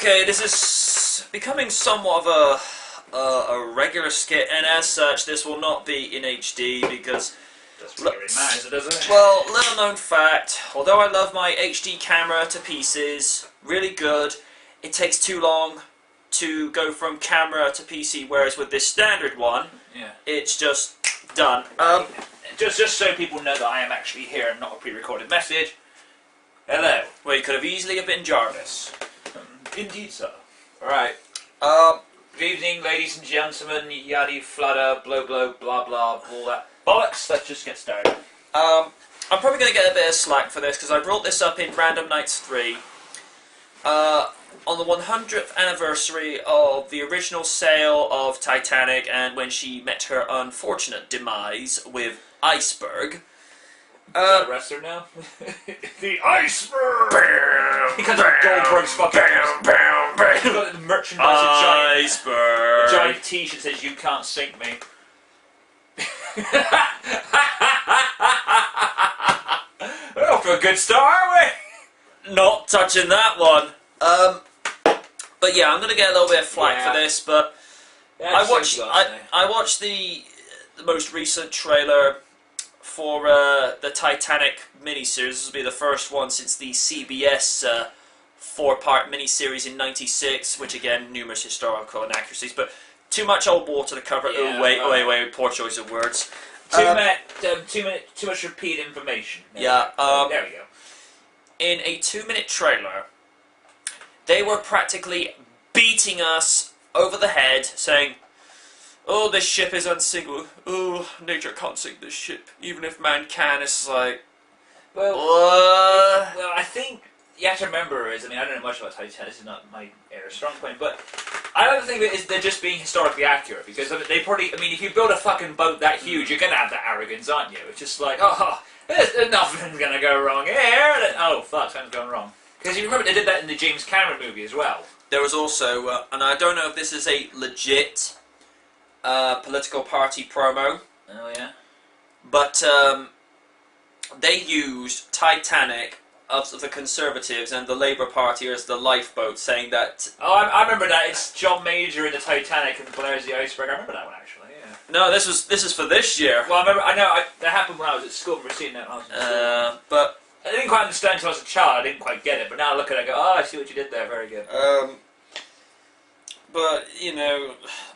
Okay, this is becoming somewhat of a regular skit, and as such, this will not be in HD because. Doesn't really matter, doesn't it? Well, little known fact, although I love my HD camera to pieces, really good, it takes too long to go from camera to PC, whereas with this standard one, it's just done. Just so people know that I am actually here and not a pre-recorded message. Hello. Well, you could have easily have been Jarvis. Indeed, sir. Alright. Good evening, ladies and gentlemen, yaddy, flutter, blow, blow, blah, blah, all that bollocks. Let's just get started. I'm probably going to get a bit of slack for this, because I brought this up in Random Nights 3. On the 100th anniversary of the original sale of Titanic, and when she met her unfortunate demise with Iceberg. Is that a wrestler now? The Iceberg! Bam, because of Goldberg's fucking... He's got the merchandise, Iceberg! A giant t-shirt says, "You can't sink me." We're off to a good start, aren't we? Not touching that one. But yeah, I'm going to get a little bit of flack for this, but I watched the most recent trailer for the Titanic miniseries. This will be the first one since the CBS 4-part miniseries in '96, which again, numerous historical inaccuracies, but too much old water to cover. Yeah, wait, poor choice of words. Too much repeat information. There we go. In a 2-minute trailer, they were practically beating us over the head, saying, "Oh, this ship is unsinkable. Oh, nature can't sink this ship, even if man can." It's like, well, what? Well, I think you have to remember I don't know much about Titanic. This is not my area of strong point, but I don't think that they're just being historically accurate, because they probably, if you build a fucking boat that huge, you're gonna have that arrogance, aren't you? It's just like, oh, there's nothing's gonna go wrong here. Oh, fuck, something's gone wrong. Because you remember they did that in the James Cameron movie as well. There was also, and I don't know if this is a legit political party promo. Oh yeah. But they used Titanic of the Conservatives and the Labour Party as the lifeboat, saying that. Oh, I remember that. It's John Major in the Titanic and Blair's the Iceberg. I remember that one actually. Yeah. No, this is for this year. Well, I know that happened when I was at school. I remember seeing that when I was at school. But I didn't quite understand until I was a child. I didn't quite get it, but now I look at it, I go, "Oh, I see what you did there. Very good." But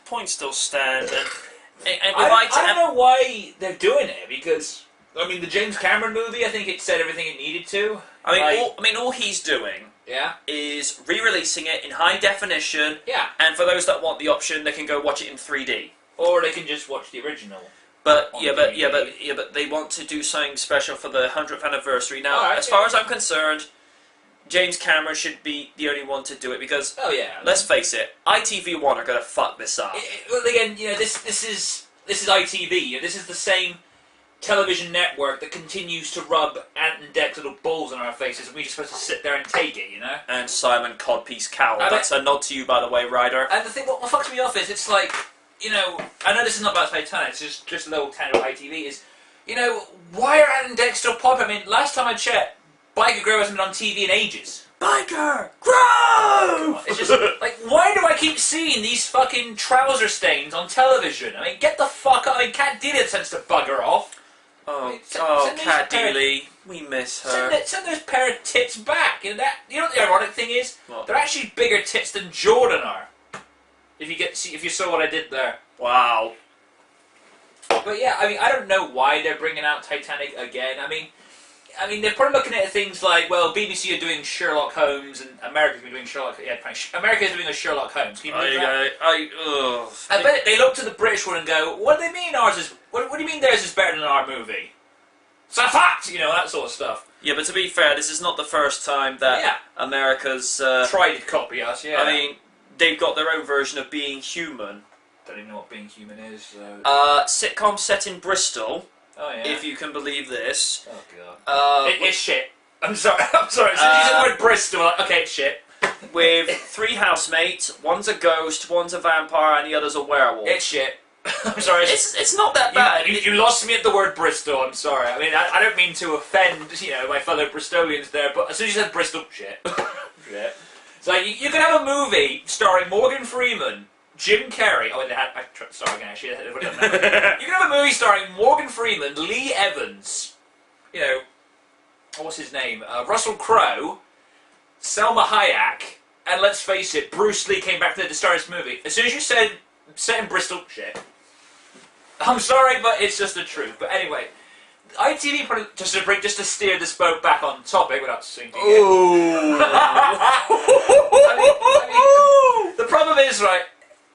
points still stand. And I don't know why they're doing it, because the James Cameron movie, I think it said everything it needed to. All he's doing Yeah. is re-releasing it in high definition. Yeah. And for those that want the option, they can go watch it in 3D. Or they can just watch the original. But they want to do something special for the 100th anniversary. Now, as far as I'm concerned, James Cameron should be the only one to do it, because let's face it, ITV1 are going to fuck this up. Well, again, this is ITV. This is the same television network that continues to rub Ant and Dec's little balls in our faces, and we're just supposed to sit there and take it, And Simon Codpiece Cowell. That's a nod to you, by the way, Ryder. And the thing, what fucks me off is, it's like, I know this is not about Titanic, it's just a little tangent about ITV, is, why are Ant and Dec still popping? Last time I checked, Biker Grow hasn't been on TV in ages. Biker Grow! It's just, like, why do I keep seeing these fucking trouser stains on television? Get the fuck up. Cat Dealey tends to bugger off. Cat Dealey, we miss her. Send those pair of tits back. You know what the ironic thing is? What? They're actually bigger tits than Jordan are. If you saw what I did there. Wow. But yeah, I don't know why they're bringing out Titanic again. They're probably looking at things like, well, BBC are doing Sherlock Holmes, and America's been doing Sherlock. Yeah, America's doing a Sherlock Holmes. Can you believe that? I bet they look to the British one and go, "What do they mean ours is? What do you mean theirs is better than our movie? It's a fact, that sort of stuff." Yeah, but to be fair, this is not the first time that America's tried to copy us. Yeah. They've got their own version of Being Human. Don't even know what Being Human is. So. Sitcom set in Bristol. Oh yeah. If you can believe this. Oh god. It's shit. I'm sorry. So you said the word Bristol. Okay, it's shit. With 3 housemates, one's a ghost, one's a vampire, and the other's a werewolf. It's shit. I'm sorry. It's not that bad. You lost me at the word Bristol. I'm sorry. I don't mean to offend my fellow Bristolians there, but as soon as you said Bristol, shit. Shit. So you can have a movie starring Morgan Freeman, Jim Carrey. Oh, they had. Sorry, again, actually, you can have a movie starring Morgan Freeman, Lee Evans, you know, what's his name? Russell Crowe, Selma Hayek, and let's face it, Bruce Lee came back to star this movie. As soon as you said set in Bristol, shit. I'm sorry, but it's just the truth. But anyway, ITV put it, just to steer this boat back on topic without sinking it. I mean, the problem is, right,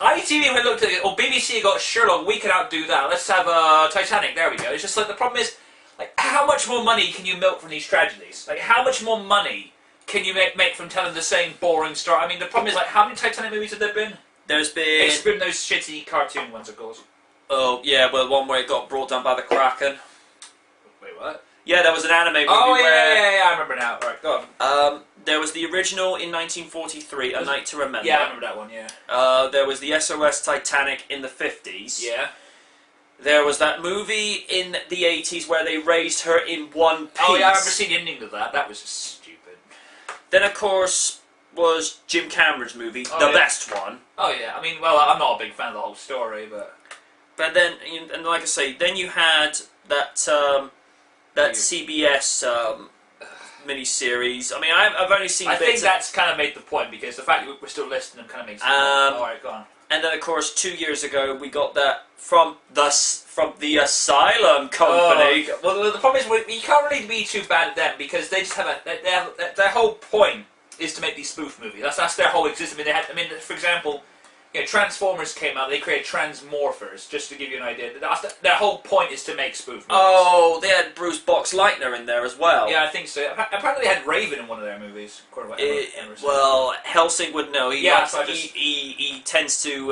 ITV when looked at it, or BBC got Sherlock, we can outdo that. Let's have Titanic, there we go. It's just like, the problem is, like, how much more money can you milk from these tragedies? Like, how much more money can you make from telling the same boring story? I mean, the problem is, like, how many Titanic movies have there been? There's been... Excluding those shitty cartoon ones, of course. Oh, yeah, well, one where it got brought down by the Kraken. Wait, what? Yeah, there was an anime movie yeah, I remember now. Right, go on. There was the original in 1943, A Night to Remember. Yeah, I remember that one, yeah. There was the SOS Titanic in the 50s. Yeah. There was that movie in the 80s where they raised her in one piece. Oh, yeah, I remember seeing the ending of that. That was stupid. Then, of course, was Jim Cameron's movie, the best one. Oh, yeah. I mean, well, I'm not a big fan of the whole story, but... But then, and like I say, then you had that CBS miniseries. I mean, I've only seen bits. I think that's kind of made the point, because the fact that we're still listening kind of makes the point. Alright, go on. And then, of course, 2 years ago, we got that from the Asylum Company. Oh, well, the problem is, you can't really be too bad at them, because they just have their whole point is to make these spoof movies. That's their whole existence. I mean, for example... You know, Transformers came out, they created Transmorphers, just to give you an idea. Their whole point is to make spoof movies. Oh, they had Bruce Boxleitner in there as well. Yeah, I think so. Apparently they had Raven in one of their movies. Well, Helsing would know. He tends to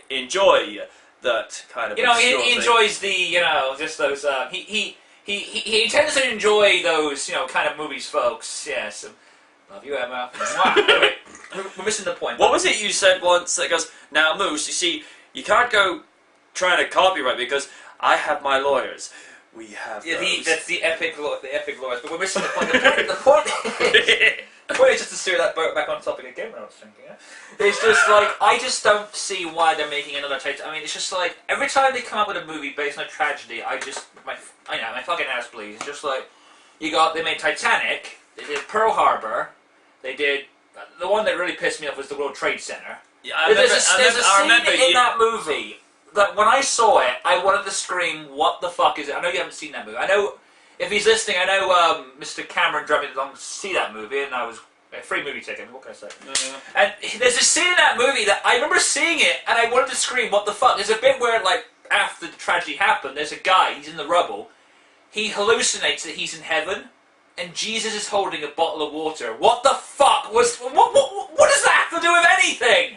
enjoy that kind of... You know, he enjoys the, just those... He tends to enjoy those, kind of movies, folks. Yes. Love you, Emma. Anyway, we're missing the point. What was it you said once that goes, now, Moose, you see, you can't go trying to copyright because I have my lawyers. We have those. That's the epic lawyers, but we're missing the point. The point is just to steer that boat back on topic again when I was thinking it. It's just like, I just don't see why they're making another Titanic. I mean, it's just like, every time they come up with a movie based on a tragedy, my fucking ass bleeds. It's just like, they made Titanic, they did Pearl Harbor, they did... The one that really pissed me off was the World Trade Center. Yeah, there's a scene in that movie that when I saw it, I wanted to scream, what the fuck is it? I know you haven't seen that movie. I know, if he's listening, I know Mr. Cameron drove me along to see that movie, and I was... A free movie ticket, what can I say? And there's a scene in that movie that I remember seeing it, and I wanted to scream, what the fuck? There's a bit where, like, after the tragedy happened, there's a guy, he's in the rubble, he hallucinates that he's in heaven, and Jesus is holding a bottle of water. What the fuck was... What does that have to do with anything?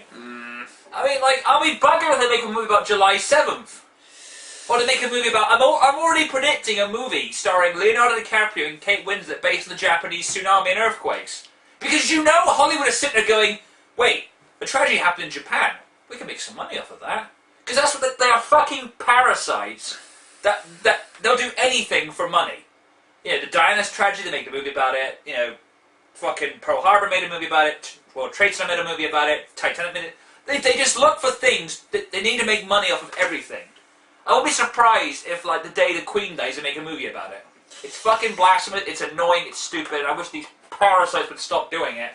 I mean, like, I'll be buggered if they make a movie about July 7th. Or they make a movie about... I'm already predicting a movie starring Leonardo DiCaprio and Kate Winslet based on the Japanese tsunami and earthquakes. Because Hollywood is sitting there going, wait, a tragedy happened in Japan. We can make some money off of that. Because that's what they are, fucking parasites that they'll do anything for money. The Diana's tragedy, they made a movie about it. Fucking Pearl Harbor made a movie about it. World Trade Center made a movie about it. Titanic made it. They just look for things that they need to make money off of everything. I won't be surprised if, like, the day the Queen dies, they make a movie about it. It's fucking blasphemous. It's annoying. It's stupid. I wish these parasites would stop doing it.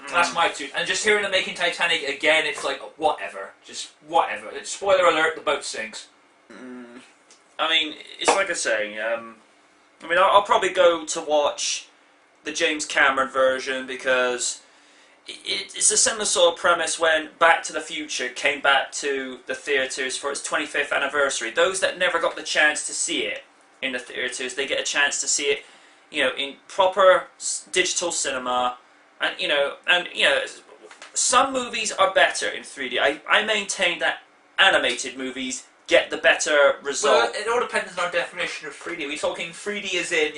That's my tune. And just hearing them making Titanic again, it's like, whatever. Just whatever. Spoiler alert, the boat sinks. I mean, it's like I say, I'll probably go to watch the James Cameron version because it's a similar sort of premise when Back to the Future came back to the theatres for its 25th anniversary. Those that never got the chance to see it in the theatres, they get a chance to see it, in proper digital cinema, and some movies are better in 3D. I maintain that animated movies get the better result. Well, it all depends on our definition of 3D. Are we talking 3D as in,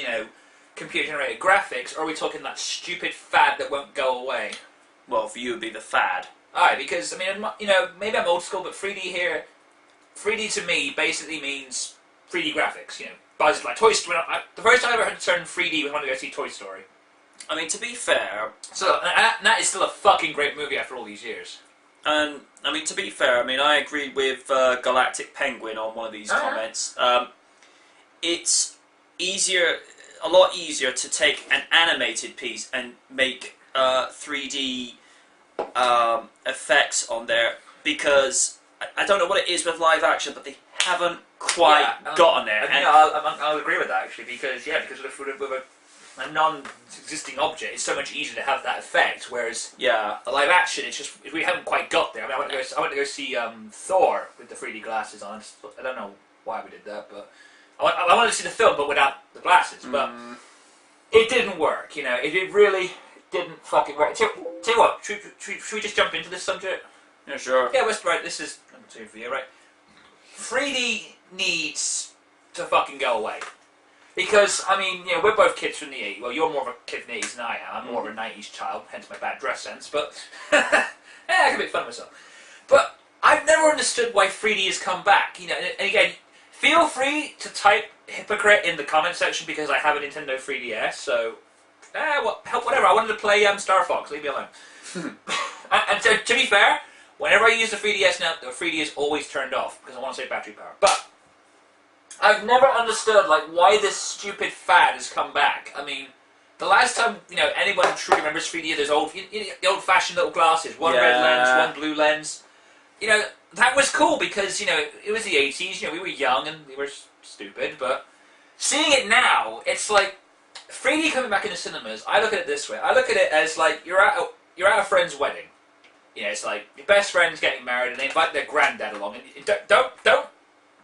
computer-generated graphics, or are we talking that stupid fad that won't go away? Well, for you, it would be the fad. Alright, because, maybe I'm old school, but 3D here, 3D to me basically means 3D graphics, Buzz, like Toy Story. The first time I ever heard the term 3D was when I went to go see Toy Story. I mean, to be fair... So, that is still a fucking great movie after all these years. And, I mean, to be fair, I mean, I agree with Galactic Penguin on one of these comments. It's a lot easier to take an animated piece and make 3D effects on there, because I don't know what it is with live action, but they haven't quite gotten there. I'll agree with that, actually, because with a non-existing object, it's so much easier to have that effect, whereas a live action, it's just, we haven't quite got there. I mean, I went to go see Thor with the 3D glasses on. I don't know why we did that, but I wanted to see the film, but without the glasses, but it didn't work, you know, it really didn't fucking work. Tell you what, should we just jump into this subject? Yeah, sure. Yeah, right, this is number 2 for you, right? 3D needs to fucking go away. Because, I mean, you know, we're both kids from the 80s. Well, you're more of a kid from the 80s than I am. I'm more of a 90s child, hence my bad dress sense, but... I can make fun of myself. But I've never understood why 3D has come back, you know, and again, feel free to type hypocrite in the comment section, because I have a Nintendo 3DS, so... whatever, I wanted to play Star Fox, leave me alone. and to be fair, whenever I use the 3DS now, the 3D is always turned off, because I want to save battery power. But I've never understood, like, why this stupid fad has come back. I mean, the last time, you know, anyone truly remembers 3D, there's the old-fashioned little glasses, one red lens, one blue lens. You know, that was cool because, you know, it was the 80s, you know, we were young and we were stupid, but seeing it now, it's like, 3D coming back into cinemas, I look at it this way. I look at it as, like, you're at a friend's wedding. You know, it's like, your best friend's getting married and they invite their granddad along, and don't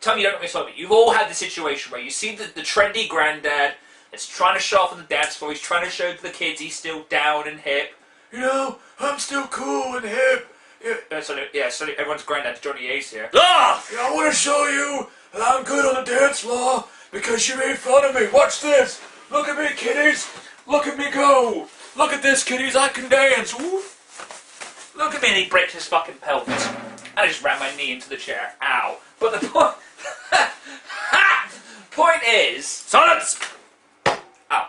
tell me you don't know what I'm talking about. You've all had the situation where you see the trendy granddad that's trying to show off on the dance floor. He's trying to show to the kids he's still down and hip. You know, I'm still cool and hip. So everyone's granddad's Johnny Ace here. Ah! Yeah, I want to show you that I'm good on the dance floor because you made fun of me. Watch this. Look at me, kiddies. Look at me go. Look at this, kiddies. I can dance. Woo. Look at me, and he breaks his fucking pelvis. I just ran my knee into the chair. Ow. But the point... point is... Silence! Ow.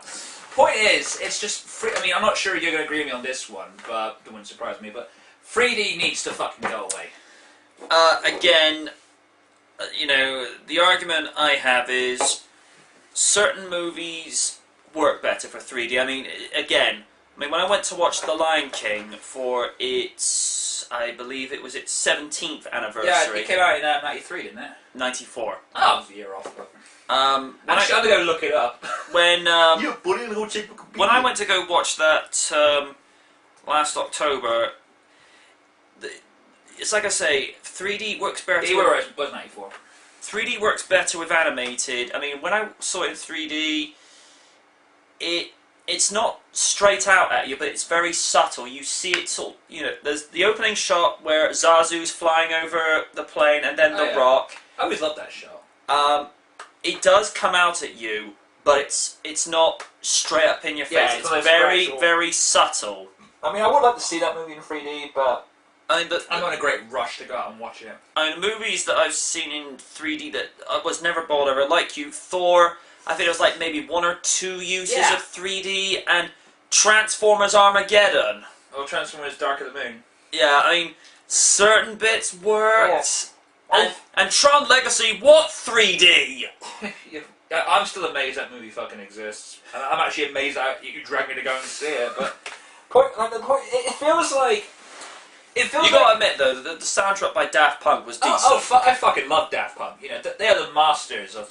Point is, it's just... I mean, I'm not sure you're going to agree with me on this one, but it wouldn't surprise me, but 3D needs to fucking go away. Again, you know, the argument I have is certain movies work better for 3D. I mean, again, when I went to watch The Lion King for its, I believe it was its 17th anniversary. Yeah, it came out in 93, didn't it? 94. Oh, I was a year off, but... I'm going to go look it up. When I went to go watch that last October, it's like I say, 3D works better. It was 94. 3D works better with animated. I mean, when I saw it in 3D, it's not straight out at you, but it's very subtle. You see it sort of, you know, there's the opening shot where Zazu's flying over the plane and then the rock. I always loved that shot. It does come out at you, but it's not straight up in your face. Yeah, it's very, very subtle. I mean, I would like to see that movie in 3D, but I'm on a great rush to go out and watch it. I mean, movies that I've seen in 3D that I was never bored of, like you, Thor, I think it was like maybe 1 or 2 uses of 3D, and Transformers Armageddon. Oh, Transformers Dark of the Moon. Yeah, I mean, certain bits worked. And Tron Legacy, what 3D? I'm still amazed that movie fucking exists. I'm actually amazed that you dragged me to go and see it, but... it feels like... You gotta admit though, the soundtrack by Daft Punk was decent. I fucking love Daft Punk. You know, they are the masters of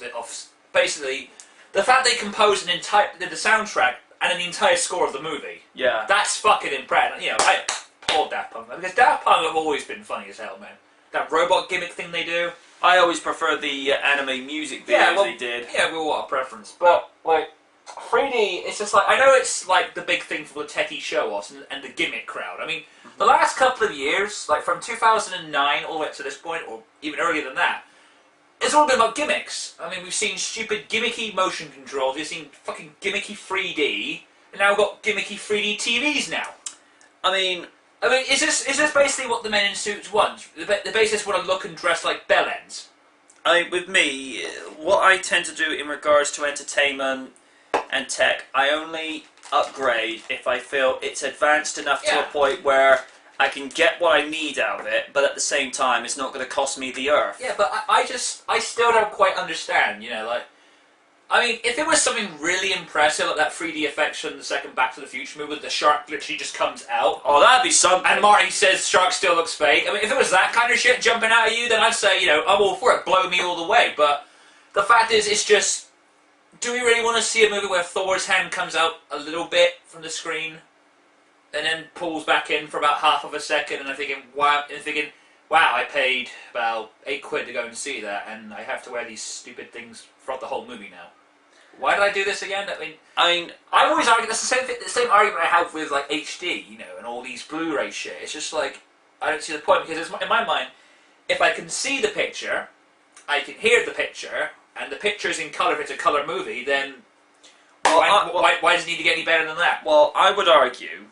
basically the fact they composed the soundtrack and the entire score of the movie. Yeah, that's fucking impressive. You know, I applaud Daft Punk because Daft Punk have always been funny as hell, man. That robot gimmick thing they do. I always prefer the anime music videos they did. Yeah, well, what a preference. But like 3D, it's just like I know it's like the big thing for the techie show-offs and the gimmick crowd. I mean. The last couple of years, like from 2009 all the way up to this point, or even earlier than that, it's all been about gimmicks. I mean, we've seen stupid gimmicky motion controls, we've seen fucking gimmicky 3D, and now we've got gimmicky 3D TVs now. I mean, is this basically what the men in suits want? They basically just want to look and dress like bellends. With me, what I tend to do in regards to entertainment and tech. I only upgrade if I feel it's advanced enough to a point where I can get what I need out of it, but at the same time, it's not going to cost me the earth. Yeah, but I still don't quite understand, you know, like, I mean, if it was something really impressive, like that 3D effects from the second Back to the Future movie, where the shark literally just comes out. Oh, that'd be something. And Marty says shark still looks fake. I mean, if it was that kind of shit jumping out at you, then I'd say, you know, I'm all for it, blow me all the way. But the fact is, it's just, do we really want to see a movie where Thor's hand comes out a little bit from the screen, and then pulls back in for about half of a second, and I'm thinking, wow, I paid about £8 to go and see that, and I have to wear these stupid things throughout the whole movie now. Why did I do this again? I mean, I always argue that's the same argument I have with like HD, you know, and all these Blu-ray shit. It's just like I don't see the point, because in my mind, if I can see the picture, I can hear the picture, and the picture's in colour if it's a colour movie, then why does it need to get any better than that? Well, I would argue,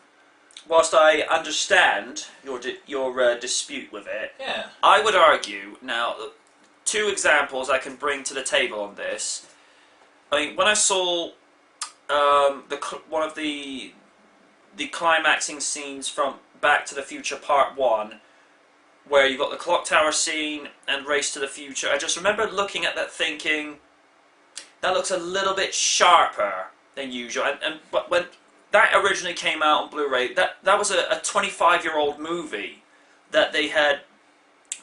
whilst I understand your dispute with it, I would argue, now, 2 examples I can bring to the table on this. I mean, when I saw one of the climaxing scenes from Back to the Future Part 1, where you got the clock tower scene and Race to the Future, I just remember looking at that thinking, that looks a little bit sharper than usual. But when that originally came out on Blu-ray, that was a 25-year-old movie that they had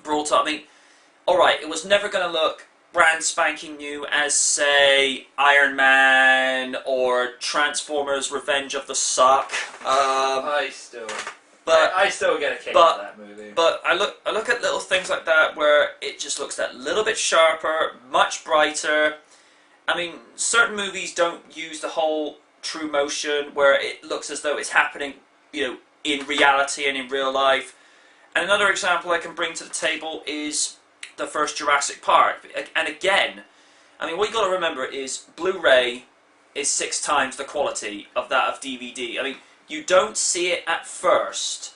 brought up. I mean, alright, it was never going to look brand spanking new as, say, Iron Man or Transformers Revenge of the Suck. I still get a kick out of that movie. But I look at little things like that where it just looks that little bit sharper, much brighter. I mean, certain movies don't use the whole true motion where it looks as though it's happening, you know, in reality and in real life. And another example I can bring to the table is the first Jurassic Park. And again, I mean, what you got to remember is Blu-ray is 6 times the quality of that of DVD. I mean, you don't see it at first,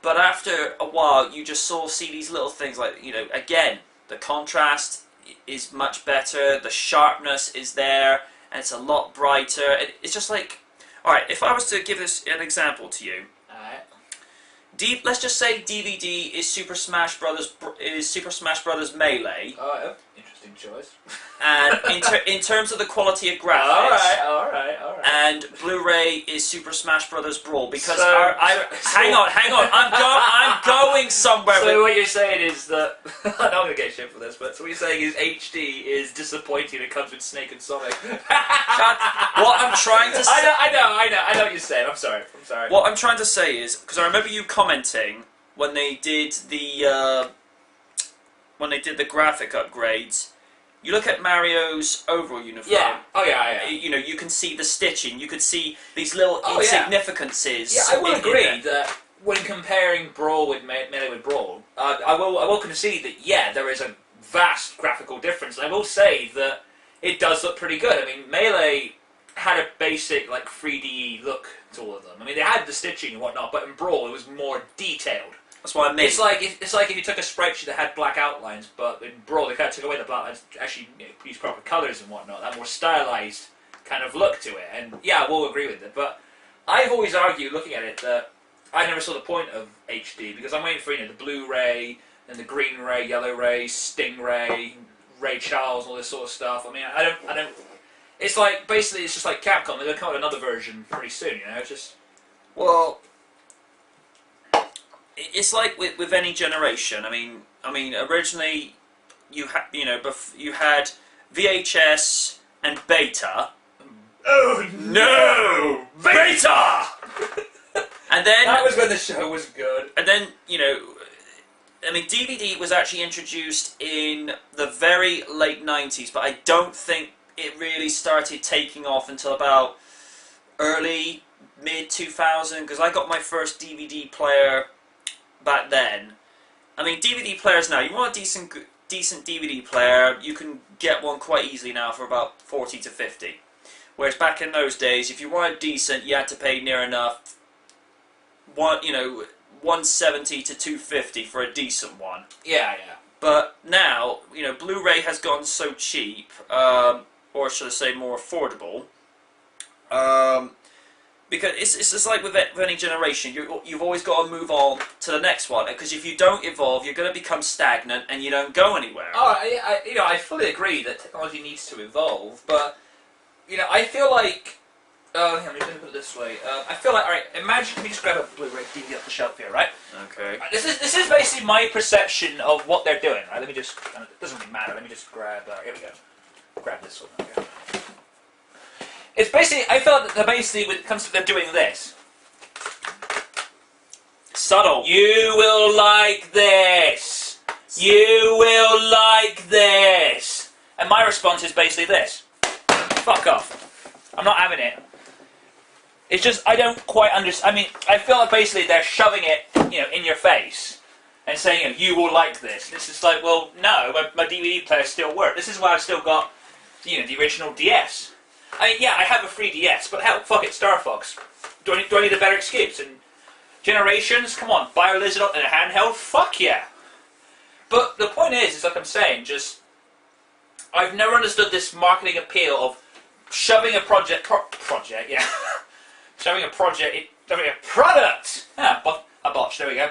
but after a while, you just see these little things like, you know, again, the contrast is much better, the sharpness is there, and it's a lot brighter. It's just like, alright, if I was to give this an example to you, let's just say DVD is Super Smash Brothers Melee. Oh, interesting choice. And in terms of the quality of graphics, all right. And Blu-ray is Super Smash Brothers Brawl, because hang on, I'm going somewhere. So what you're saying is that I'm not gonna get shit for this, but so what you're saying is HD is disappointing. It comes with Snake and Sonic. What I'm trying to say, I know what you're saying. I'm sorry. What I'm trying to say is, because I remember you commenting when they did the graphic upgrades. You look at Mario's overall uniform. Yeah. Oh yeah. You know, you can see the stitching. You could see these little insignificances. Yeah, I will agree that when comparing Brawl with Melee with Brawl, I will concede that there is a vast graphical difference. And I will say that it does look pretty good. I mean, Melee had a basic like 3D look to all of them. I mean, they had the stitching and whatnot, but in Brawl it was more detailed. That's what I mean. It's like if you took a sprite sheet that had black outlines, but in Brawl they kind of took away the black outlines, actually used proper colours and whatnot, that more stylised kind of look to it. And yeah, I will agree with it. But I've always argued, looking at it, that I never saw the point of HD, because I'm waiting for the Blu-ray and the Green Ray, Yellow Ray, Stingray, Ray Charles, all this sort of stuff. I mean, I don't. It's like basically it's just like Capcom. They're gonna come out with another version pretty soon. You know, it's just it's like with any generation. I mean, originally you had VHS and Beta. Oh no, Beta! And then that was when the show was good. And then I mean, DVD was actually introduced in the very late 90s, but I don't think it really started taking off until about early mid 2000, because I got my first DVD player back then. I mean, DVD players now, you want a decent DVD player, you can get one quite easily now for about 40 to 50. Whereas back in those days, if you wanted decent, you had to pay near enough 170 to 250 for a decent one. Yeah. But now, Blu-ray has gotten so cheap, or should I say more affordable, Because it's just like with any generation, you've always got to move on to the next one. Because if you don't evolve, you're going to become stagnant and you don't go anywhere. Oh, I fully agree that technology needs to evolve, but I feel like. Let me put it this way. I feel like, alright, imagine, let me just grab a Blu-ray DVD off the shelf here, right? Okay. This is basically my perception of what they're doing, right? Let me just, it doesn't really matter, let me just grab, here we go. Grab this one, okay. It's basically, I felt that when it comes to they're doing this. Subtle. You will like this. You will like this. And my response is basically this. Fuck off. I'm not having it. It's just, I don't quite understand. I mean, I feel like basically they're shoving it, in your face and saying, you will like this. This is like, well, no, my DVD player still works. This is why I've still got, the original DS. I mean, yeah, I have a 3DS, but hell, fuck it, Star Fox. Do I need a better excuse? And Generations, come on, BioLizard in a handheld, fuck yeah. But the point is like I'm saying, just, I've never understood this marketing appeal of shoving a product, shoving a product. A botch. There we go.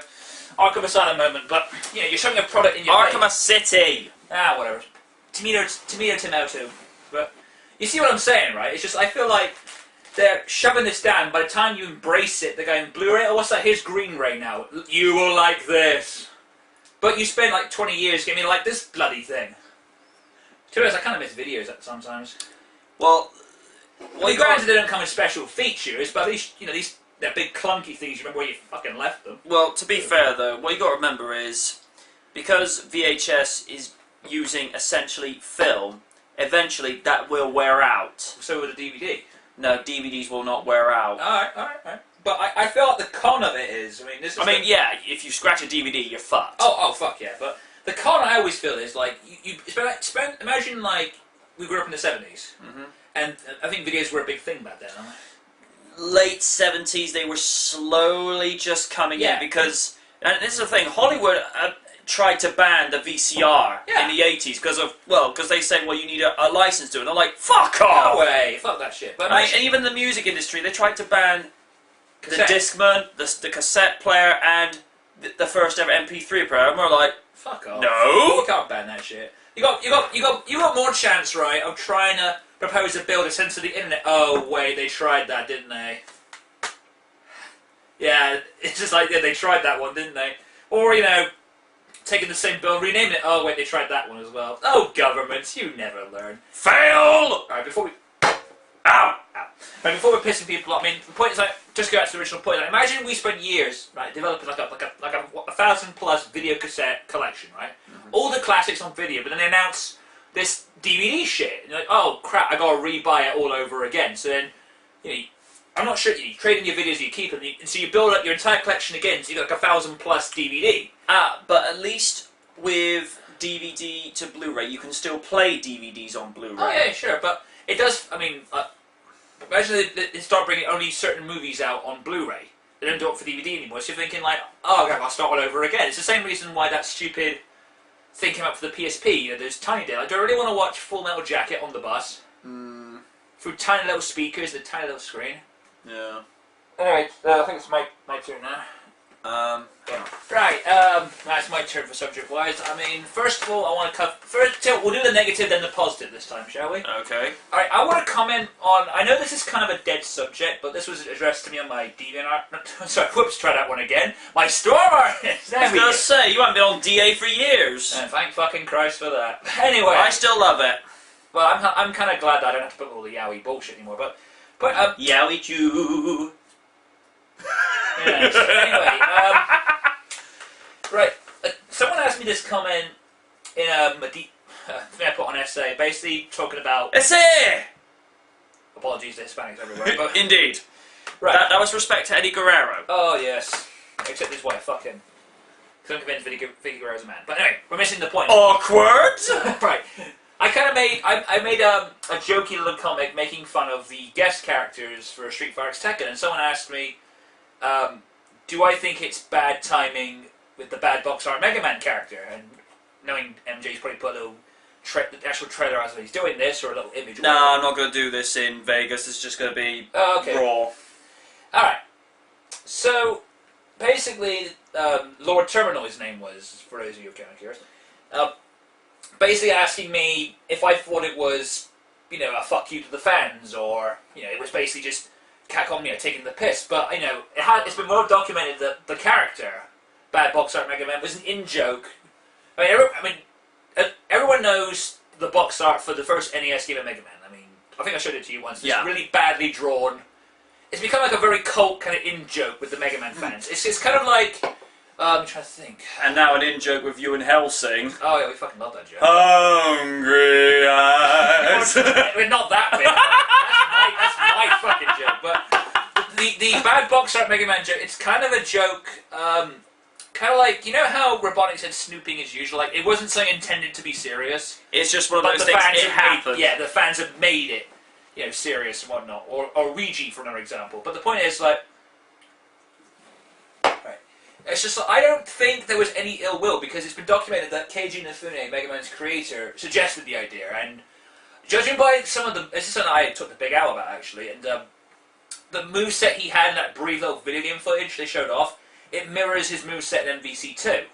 Arkham Asylum moment, but you're shoving a product in your Arkham City. Whatever. Tomato. But you see what I'm saying, right? It's just I feel like they're shoving this down. By the time you embrace it, they're going Blu-ray. Oh, what's that? Here's Green-ray now. You will like this. But you spend like 20 years getting like this bloody thing. To be honest, I kind of miss videos sometimes. Well, granted they don't come with special features, but at least, they're big clunky things, you remember where you fucking left them. Well, to be fair though, what you got to remember is, because VHS is using essentially film, eventually that will wear out. So will the DVD. No, DVDs will not wear out. Alright. But I feel like the con of it is, yeah, if you scratch a DVD, you're fucked. Oh, fuck yeah, but the con I always feel is, like, imagine, like, we grew up in the 70s, and I think videos were a big thing back then, aren't they? Late 70s, they were slowly just coming in, because, and this is the thing, Hollywood tried to ban the VCR in the 80s, because they said, well, you need a license to it, and they're like, fuck off! No way, fuck that shit. But and even the music industry, they tried to ban the Discman, the cassette player, and the first ever MP3 player, and we're like, fuck off. No! You can't ban that shit. You got more chance, right, of trying to propose to build a sense of the internet. Oh wait, they tried that, didn't they? Yeah, it's just like they tried that one, didn't they? Or taking the same bill, renaming it. Oh wait, they tried that one as well. Oh governments, you never learn. Fail! Alright, before we Right, before we're pissing people off, I mean, the point is like, just go back to the original point. Like, imagine we spent years, right, developing like a 1,000+ video cassette collection, right? All the classics on video, but then they announce this DVD shit. And you're like, oh crap, I gotta rebuy it all over again. So then, I'm not sure, you trade in your videos, you keep them, and so you build up your entire collection again, so you got like 1,000+ DVD. But at least with DVD to Blu-ray, you can still play DVDs on Blu-ray. Oh yeah, sure, but it does, I mean, imagine they start bringing only certain movies out on Blu-ray. They don't do it for DVD anymore, so you're thinking like, oh, okay, I'll start all over again. It's the same reason why that stupid thing came up for the PSP, those tiny days. Like, do I really want to watch Full Metal Jacket on the bus? Through tiny little speakers, the tiny little screen. Yeah. Alright, I think it's my turn now. Right, that's my turn for subject-wise. I mean, first of all, I want to cover... We'll do the negative, then the positive this time, shall we? Okay. Alright, I want to comment on... I know this is kind of a dead subject, but this was addressed to me on my DeviantArt... Sorry, whoops, try that one again. My Storm Artist! I was going to say, you haven't been on DA for years. Thank fucking Christ for that. Anyway... I still love it. Well, I'm kind of glad that I don't have to put all the yaoi bullshit anymore, but Yaoi Jew... Yes. Anyway, right. Someone asked me this comment in I put on essay, basically talking about essay. Apologies to Hispanics everywhere, but indeed. Right. That was respect to Eddie Guerrero. Oh yes, except his wife. Fuck him. Because I'm convinced Vicky Guerrero's a man. But anyway, we're missing the point. Awkward. Right. I made a jokey little comic making fun of the guest characters for Street Fighter X Tekken, and someone asked me, do I think it's bad timing with the Bad Boxer Mega Man character? And knowing MJ's probably put a little the actual trailer as he's doing this, or a little image? No, I'm not going to do this in Vegas. It's just going to be raw. Alright. So, basically, Lord Terminal, his name was, for those of you who are kind of curious, basically asking me if I thought it was, a fuck you to the fans, or, it was basically just Capcom, taking the piss. But, it's been well documented that the character, Bad Box Art Mega Man, was an in-joke. Everyone knows the box art for the first NES game of Mega Man. I think I showed it to you once. It's really badly drawn. It's become like a very cult kind of in-joke with the Mega Man fans. It's kind of like... I'm trying to think. And now an in-joke with you and Helsing. Oh yeah, we fucking love that joke. Hungry eyes. We're not that big. That's my fucking joke. But the Bad Box Art Mega Man joke, it's kind of a joke... kind of like, how Robotnik said snooping is usual? Like, it wasn't something intended to be serious. It's just one of those things, it happened. Yeah, the fans have made it, serious and whatnot. Or Ouija, for another example. But the point is, like... Right. It's just like, I don't think there was any ill will, because it's been documented that Keiji Inafune, Mega Man's creator, suggested the idea, and judging by some of the... This is something I took the Big Owl about, actually, and the moveset he had in that brief little video game footage they showed off, it mirrors his moveset in MVC2.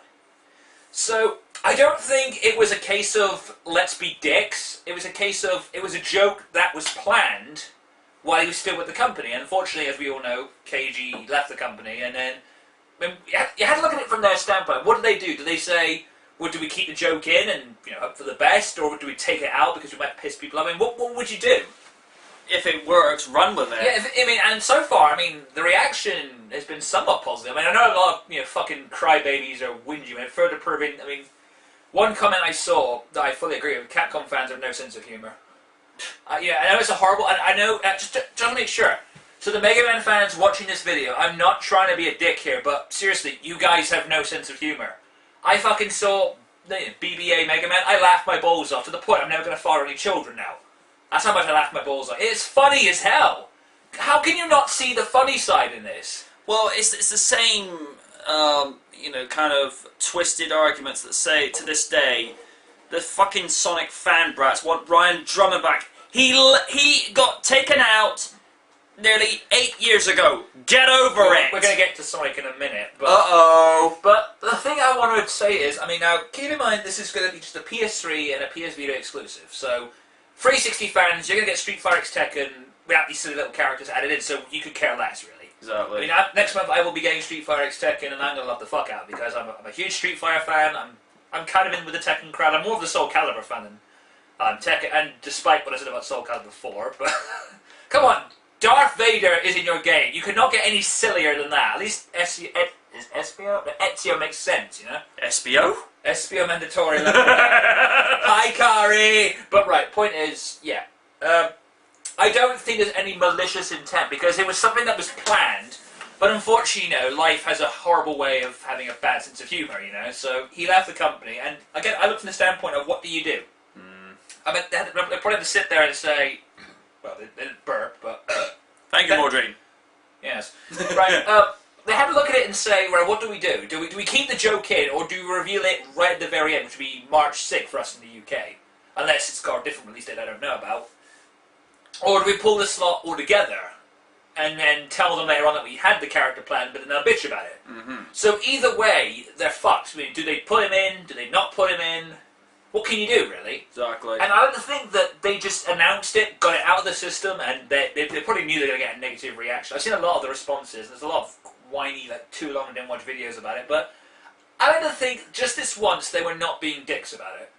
So, I don't think it was a case of, let's be dicks. It was a case of, it was a joke that was planned while he was still with the company. And unfortunately, as we all know, Keiji left the company. And then, you had to look at it from their standpoint. What did they do? Did they say, well, do we keep the joke in and, hope for the best? Or do we take it out because we might piss people off? What would you do? If it works, run with it. Yeah, and so far, the reaction has been somewhat positive. I know a lot of, fucking crybabies are whingy, and further proving, one comment I saw that I fully agree with, Capcom fans have no sense of humour. I know it's a horrible, I know, just to make sure, so the Mega Man fans watching this video, I'm not trying to be a dick here, but seriously, you guys have no sense of humour. I fucking saw BBA Mega Man, I laughed my balls off, to the point I'm never going to father any children now. That's how much I laughed my balls off. It's funny as hell. How can you not see the funny side in this? Well, it's the same, kind of twisted arguments that say, to this day, the fucking Sonic fan brats want Brian Drummer back. He got taken out nearly 8 years ago. Get over it! We're going to get to Sonic in a minute. But, uh-oh. But the thing I wanted to say is, now, keep in mind, this is going to be just a PS3 and a PS Vita exclusive, so... 360 fans, you're going to get Street Fighter X Tekken without these silly little characters added in, so you could care less, really. Exactly. Next month I will be getting Street Fighter X Tekken, and I'm going to love the fuck out, because I'm a huge Street Fighter fan, I'm kind of in with the Tekken crowd, I'm more of the Soul Calibur fan than Tekken, and despite what I said about Soul Calibur 4, but... Come on, Darth Vader is in your game, you could not get any sillier than that, at least Espio? Ezio makes sense, Espio? Espio Mandatory. Hi, Kari! But right, point is, I don't think there's any malicious intent, because it was something that was planned, but unfortunately, life has a horrible way of having a bad sense of humour, so he left the company, and again, I look from the standpoint of what do you do? They probably have to sit there and say, well, they didn't burp, but... Thank you, Maudrine. Yes. Right, they had to look at it and say, right, what do we do? Do we keep the joke in, or do we reveal it right at the very end, which would be March 6th for us in the UK? Unless it's got a different release date I don't know about. Or do we pull the slot all together, and then tell them later on that we had the character planned, but then they'll bitch about it? So either way, they're fucked. Do they put him in? Do they not put him in? What can you do, really? Exactly. And I like to think that they just announced it, got it out of the system, and they probably knew they were going to get a negative reaction. I've seen a lot of the responses, there's a lot of whiny, too long and didn't watch videos about it, but I like to think just this once they were not being dicks about it.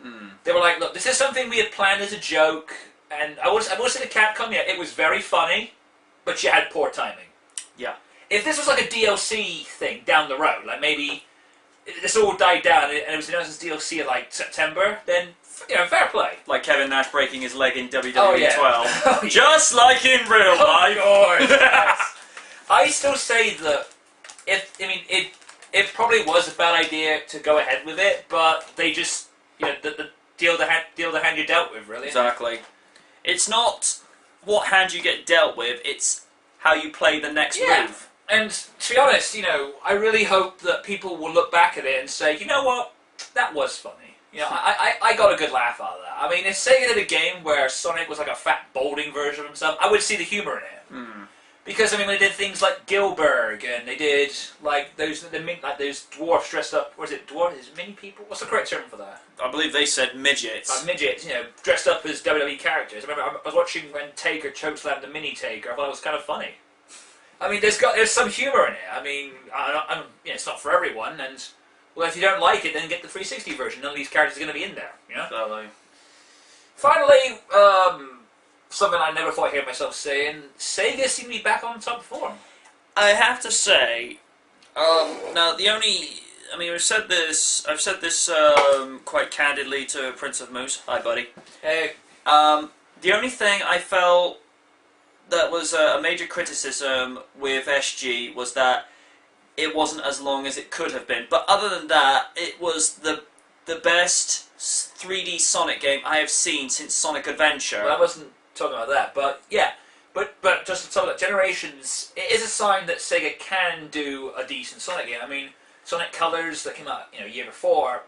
They were like, look, this is something we had planned as a joke, and I will say to Capcom, it was very funny, but you had poor timing. Yeah. If this was like a DLC thing down the road, like maybe this all died down and it was announced as DLC in September, then fair play. Like Kevin Nash breaking his leg in WWE 12. Oh, yeah. Just like in real life. Of course, yes. I still say that it probably was a bad idea to go ahead with it, but they just the deal the hand you dealt with, really. Exactly. It's not what hand you get dealt with; it's how you play the next move. And to be honest, I really hope that people will look back at it and say, you know what, that was funny. You know, I got a good laugh out of that. I mean, if Sega did a game where Sonic was like a fat, balding version of himself, I would see the humor in it. Because I mean, they did things like Gilbert, and they did like those dwarfs dressed up. Or is it dwarf? Is it mini people? What's the correct term for that? I believe they said midgets. Midgets, you know, dressed up as WWE characters. I remember I was watching when Taker chokeslammed the mini Taker. I thought it was kind of funny. I mean, there's some humor in it. I mean, you know, it's not for everyone, and well, if you don't like it, then get the 360 version. None of these characters are going to be in there. You know. Totally. Finally, something I never thought I'd hear myself saying: Sega seem to be back on top form. I have to say, now the only, I mean, I've said this quite candidly to Prince of Moose. Hi, buddy. Hey. The only thing I felt that was a major criticism with SG was that it wasn't as long as it could have been. But other than that, it was the best 3D Sonic game I have seen since Sonic Adventure. Well, I wasn't talking about that, but yeah. But just to talk about Generations, it is a sign that Sega can do a decent Sonic game. I mean, Sonic Colors that came out, you know, a year before,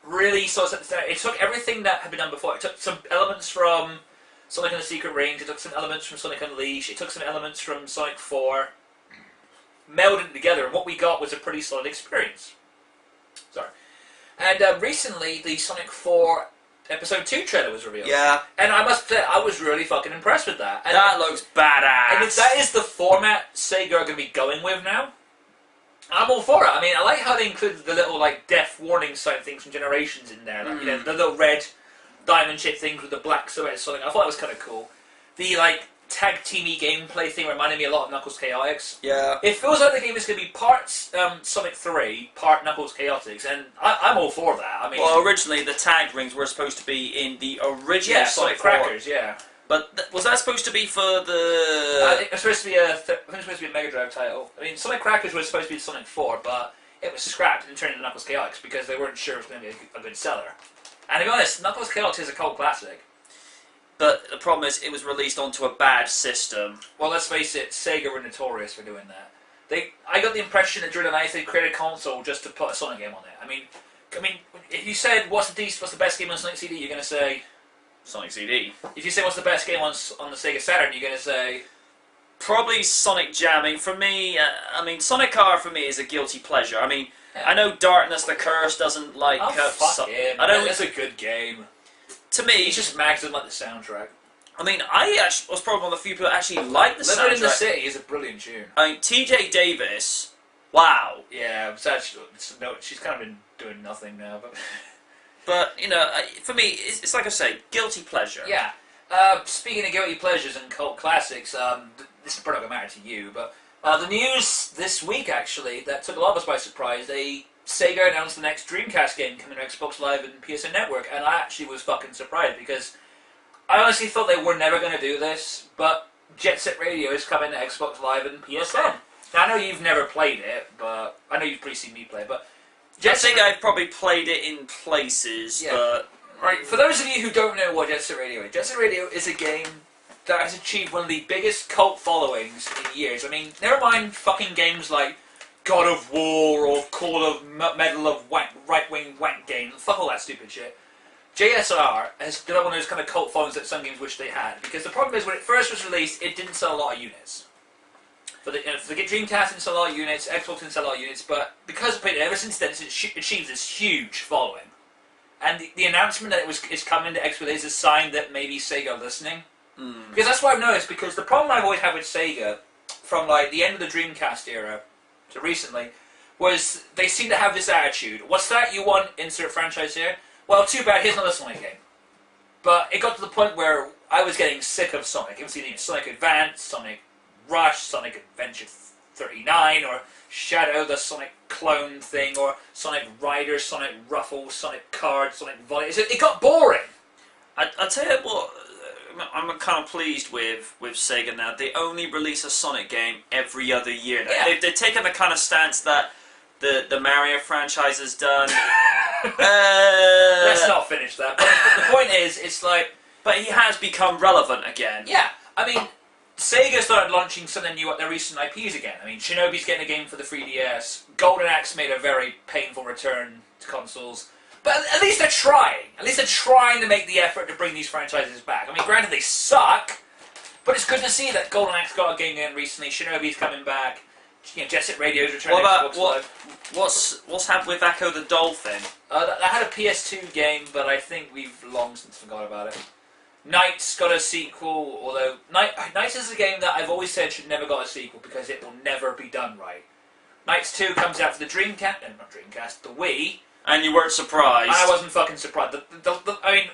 really saw something there. It took everything that had been done before. It took some elements from Sonic and the Secret Range. It took some elements from Sonic Unleashed. It took some elements from Sonic 4. Melded it together, and what we got was a pretty solid experience. Sorry. And recently, the Sonic 4 Episode 2 trailer was revealed. Yeah. And I must say, I was really fucking impressed with that. And that looks badass. And if that is the format Sega are going to be going with now, I'm all for it. I mean, I like how they included the little, like, death warning sign things from Generations in there. Like, you know, the little red diamond-shaped things with the black silhouette Sonic. I thought that was kind of cool. The, like, tag-teamy gameplay thing reminded me a lot of Knuckles Chaotix. Yeah. It feels like the game is going to be part Sonic 3, part Knuckles Chaotix, and I'm all for that. I mean, well, originally the tag rings were supposed to be in the original Sonic 4. Crackers, yeah. But was that supposed to be for the? It was supposed to be I think it was supposed to be a Mega Drive title. I mean, Sonic Crackers was supposed to be Sonic 4, but it was scrapped and turned into Knuckles Chaotix because they weren't sure it was going to be a good seller. And to be honest, Knuckles Chaotix is a cult classic. But the problem is, it was released onto a bad system. Well, let's face it, Sega were notorious for doing that. I got the impression that during the night they created a console just to put a Sonic game on it. I mean, if you said what's the best game on Sonic CD, you're going to say Sonic CD. If you say what's the best game on the Sega Saturn, you're going to say probably Sonic Jamming. For me, I mean, Sonic Car for me is a guilty pleasure. I mean, yeah. I know Darkness the Curse doesn't like. Oh, fuck him. I don't. That's a good game. To me, he's just Max doesn't like the soundtrack. I mean, I actually was probably one of the few people that actually like the soundtrack. Living in the City is a brilliant tune. I mean, TJ Davis, wow. Yeah, she's kind of been doing nothing now, but. But you know, for me, it's like I say, guilty pleasure. Yeah. Speaking of guilty pleasures and cult classics, this is probably not going to matter to you, but the news this week actually that took a lot of us by surprise. Sega announced the next Dreamcast game coming to Xbox Live and PSN Network, and I actually was fucking surprised because I honestly thought they were never going to do this, but Jet Set Radio is coming to Xbox Live and PSN. Now, I know you've never played it, but I know you've probably seen me play, but I think I've probably played it in places, but... Right, for those of you who don't know what Jet Set Radio is a game that has achieved one of the biggest cult followings in years. I mean, never mind fucking games like God of War or Call of Medal of Right-Wing Wank game. Fuck all that stupid shit. JSR has done one of those kind of cult followings that some games wish they had. Because the problem is, when it first was released, it didn't sell a lot of units. For the Dreamcast didn't sell a lot of units, Xbox didn't sell a lot of units, but because of it, ever since then, it's achieved this huge following. And the announcement that it's coming to Xbox is a sign that maybe Sega are listening. Because that's what I've noticed, because the problem I've always had with Sega, from like the end of the Dreamcast era to recently, was they seem to have this attitude. What's that you want? Insert franchise here. Well, too bad, here's another Sonic game. But it got to the point where I was getting sick of Sonic. It was either Sonic Advance, Sonic Rush, Sonic Adventure 39, or Shadow, the Sonic clone thing, or Sonic Rider, Sonic Ruffle, Sonic Card, Sonic Volley. It got boring. I'll tell you what, I'm kind of pleased with Sega now. They only release a Sonic game every other year now. Yeah. They've taken the kind of stance that the Mario franchise has done. Let's not finish that. But the point is, it's like... But he has become relevant again. Yeah, I mean, Sega started launching something new at their recent IPs again. I mean, Shinobi's getting a game for the 3DS. Golden Axe made a very painful return to consoles. But at least they're trying. At least they're trying to make the effort to bring these franchises back. I mean, granted, they suck, but it's good to see that Golden Axe got a game in recently. Shinobi's coming back. You know, Jet Set Radio's returning. What's happened with Echo the Dolphin? That had a PS2 game, but I think we've long since forgot about it. Knight's got a sequel, although Knight's is a game that I've always said should never got a sequel because it will never be done right. Knight's 2 comes out for the the Wii. And you weren't surprised. I wasn't fucking surprised. I mean,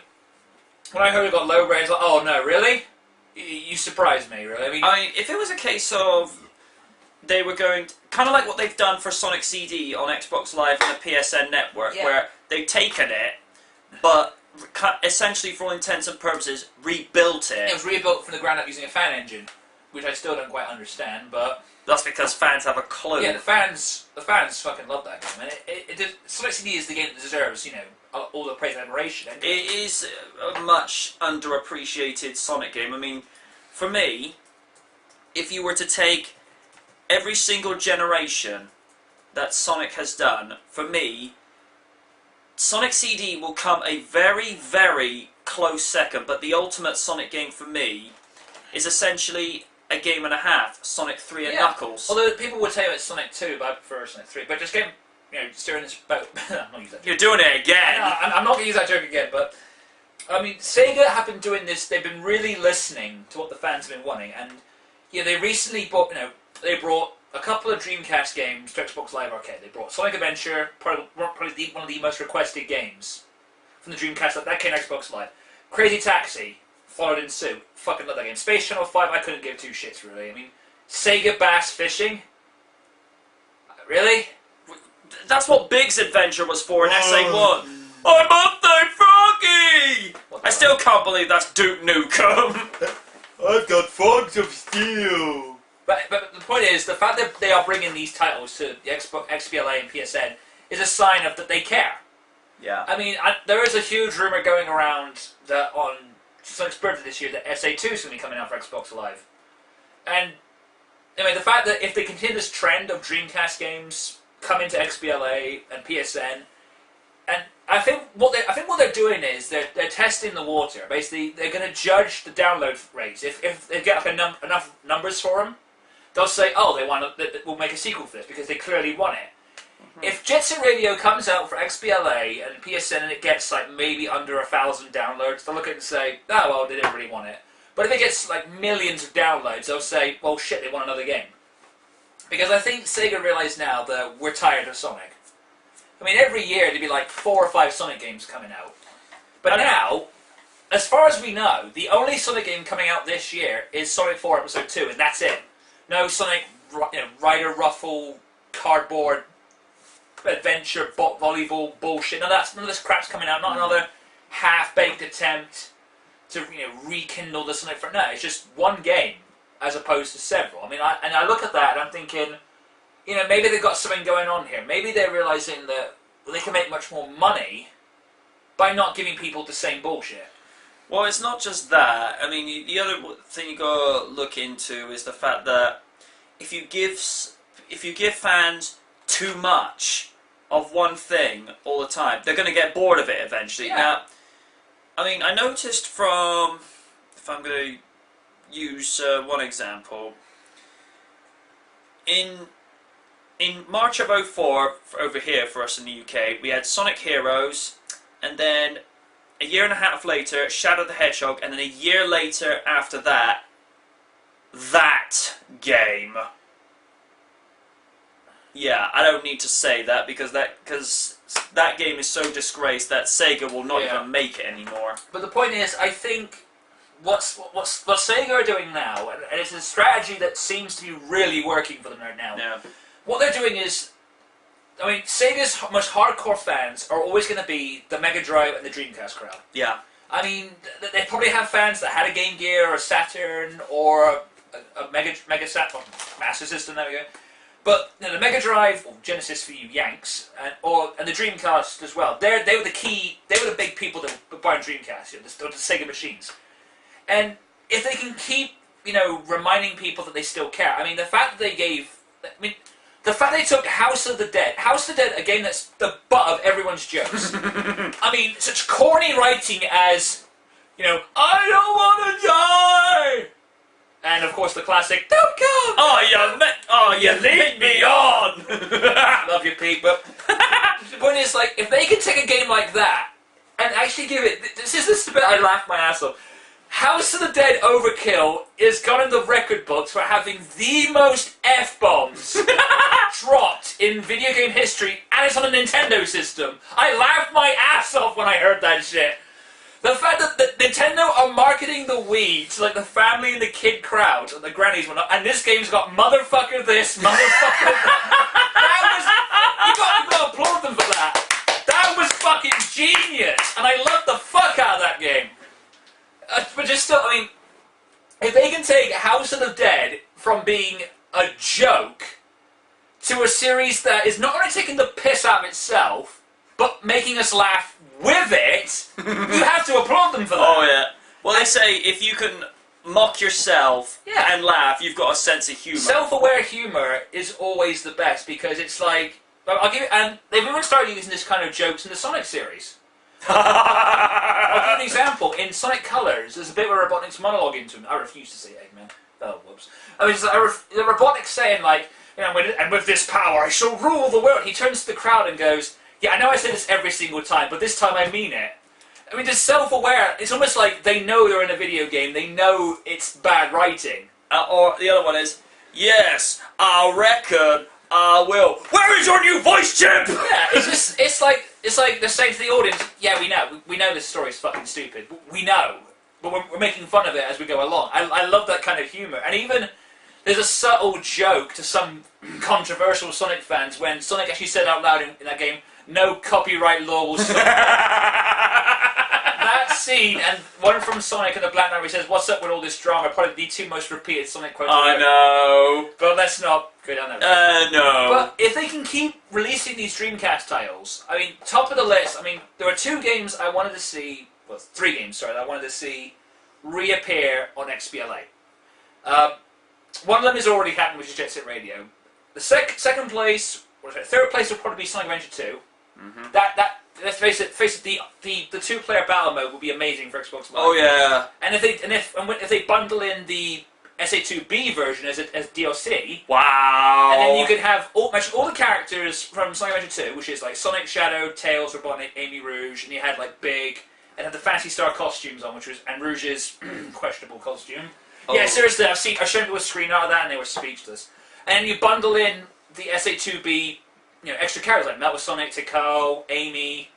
when I heard it got low ratings, like, oh no, really? You surprised me, really. I mean, if it was a case of they were going kind of like what they've done for Sonic CD on Xbox Live and the PSN network, where they've taken it, but essentially, for all intents and purposes, rebuilt it. It was rebuilt from the ground up using a fan engine, which I still don't quite understand, but that's because fans have a clue. Yeah, the fans fucking love that game, and Sonic CD is the game that deserves, you know, all the praise and admiration. It is a much underappreciated Sonic game. I mean, for me, if you were to take every single generation that Sonic has done, for me, Sonic CD will come a very, very close second, but the ultimate Sonic game for me is essentially a game and a half, Sonic 3 and Knuckles. Although people would say it's Sonic 2, but I prefer Sonic 3. But just getting, you know, steering this boat. I'm not using that joke. You're doing it again! I'm not going to use that joke again, but I mean, Sega have been doing this, they've been really listening to what the fans have been wanting, and yeah, they recently brought, they brought a couple of Dreamcast games to Xbox Live Arcade. They brought Sonic Adventure, probably one of the most requested games from the Dreamcast, that came to Xbox Live. Crazy Taxi followed in suit. Fucking love that game. Space Channel 5, I couldn't give two shits, really. I mean, Sega Bass Fishing? Really? That's what Big's Adventure was for in SA1. I'm Birthday Froggy! I still can't believe that's Duke Nukem. I've got frogs of steel. But the point is, the fact that they are bringing these titles to the Xbox, XBLA and PSN is a sign of that they care. Yeah. I mean, there is a huge rumour going around that on Sonic's birthday this year that SA2 is going to be coming out for Xbox Live. And, I mean, the fact that if they continue this trend of Dreamcast games coming to XBLA and PSN, and I think what they're doing is they're testing the water. Basically, they're going to judge the download rates. If they get enough numbers for them, they'll say, oh, we'll make a sequel for this because they clearly want it. If Jet Set Radio comes out for XBLA and PSN and it gets like maybe under 1,000 downloads, they'll look at it and say, oh well, they didn't really want it. But if it gets like millions of downloads, they'll say, well shit, they want another game. Because I think Sega realise now that we're tired of Sonic. I mean, every year there'd be like 4 or 5 Sonic games coming out. But now, as far as we know, the only Sonic game coming out this year is Sonic 4 Episode 2, and that's it. No Sonic Rider Ruffle, cardboard, adventure, volleyball bullshit. None of this crap's coming out. Not another half-baked attempt to rekindle the Sonic. No, it's just one game as opposed to several. I mean, I look at that and I'm thinking, maybe they've got something going on here. Maybe they're realizing that they can make much more money by not giving people the same bullshit. Well, it's not just that. I mean, the other thing you got to look into is the fact that if you give fans too much of one thing all the time, they're going to get bored of it eventually. Yeah. Now, I mean, I noticed from, if I'm going to use one example, in March of 2004, over here for us in the UK, we had Sonic Heroes, and then a year and a half later, Shadow the Hedgehog, and then a year later after that, that game. Yeah, I don't need to say that because that game is so disgraced that Sega will not even make it anymore. But the point is, I think what Sega are doing now, and it's a strategy that seems to be really working for them right now. Yeah. What they're doing is, I mean, Sega's most hardcore fans are always going to be the Mega Drive and the Dreamcast crowd. Yeah. I mean, they probably have fans that had a Game Gear or a Saturn or a Mega Master System. There we go. But the Mega Drive, or Genesis for you Yanks, and the Dreamcast as well. They were the big people that were buying Dreamcast, the Sega machines. And if they can keep, reminding people that they still care. I mean, the fact that they gave, the fact they took House of the Dead, a game that's the butt of everyone's jokes. I mean, such corny writing as, you know, I don't want to die! And of course the classic, don't come! You lead me on! Love you, Pete, but the point is, like, if they could take a game like that and actually give it, this is the bit I laughed my ass off. House of the Dead Overkill is gone in the record books for having the most F-bombs dropped in video game history, and it's on a Nintendo system. I laughed my ass off when I heard that shit. The fact that Nintendo are marketing the Wii to like the family and the kid crowd, and the grannies and whatnot, and this game's got motherfucker this, motherfucker that. You got to applaud them for that. That was fucking genius, and I loved the fuck out of that game. But just still, I mean, if they can take House of the Dead from being a joke to a series that is not only taking the piss out of itself, but making us laugh with it, you have to applaud them for that. Oh, yeah. Well, they say if you can mock yourself and laugh, you've got a sense of humour. Self-aware humour is always the best, because it's like... and they've even started using this kind of jokes in the Sonic series. I'll give you an example. In Sonic Colors, there's a bit where Robotnik's monologuing to him. I refuse to say Eggman. Oh, whoops. I mean, the Robotnik's saying, like, you know, and with this power, I shall rule the world. He turns to the crowd and goes, yeah, I know I say this every single time, but this time I mean it. I mean, just self-aware. It's almost like they know they're in a video game. They know it's bad writing. Or the other one is, yes, I reckon I will. Where is your new voice chip? Yeah, it's like they're saying to the audience, yeah, we know this story's fucking stupid. We know, but we're making fun of it as we go along. I love that kind of humour, and even there's a subtle joke to some controversial Sonic fans when Sonic actually said out loud in that game, "No copyright law will stop." That scene, and one from Sonic and the Black Knight where he says, "What's up with all this drama?" Probably the two most repeated Sonic quotes. I know. But let's not go down that road. No. But if they can keep releasing these Dreamcast titles, I mean, top of the list, I mean, there are two games I wanted to see, well, three games, sorry, that I wanted to see reappear on XBLA. One of them has already happened, which is Jet Set Radio. The second place, third place would probably be Sonic Adventure 2. Mm-hmm. Let's face it, the two-player battle mode would be amazing for Xbox Live. Oh yeah. And if they bundle in the SA2B version as DLC, wow. and then you could have all the characters from Sonic Adventure 2, which is like Sonic, Shadow, Tails, Robotnik, Amy, Rouge, and you had like Big, and had the Fantasy Star costumes on, and Rouge's questionable costume. Oh. Yeah, seriously, I've shown people a screen out of that, and they were speechless. And you bundle in the SA2B, you know, extra characters like Metal Sonic, Tikal, Amy,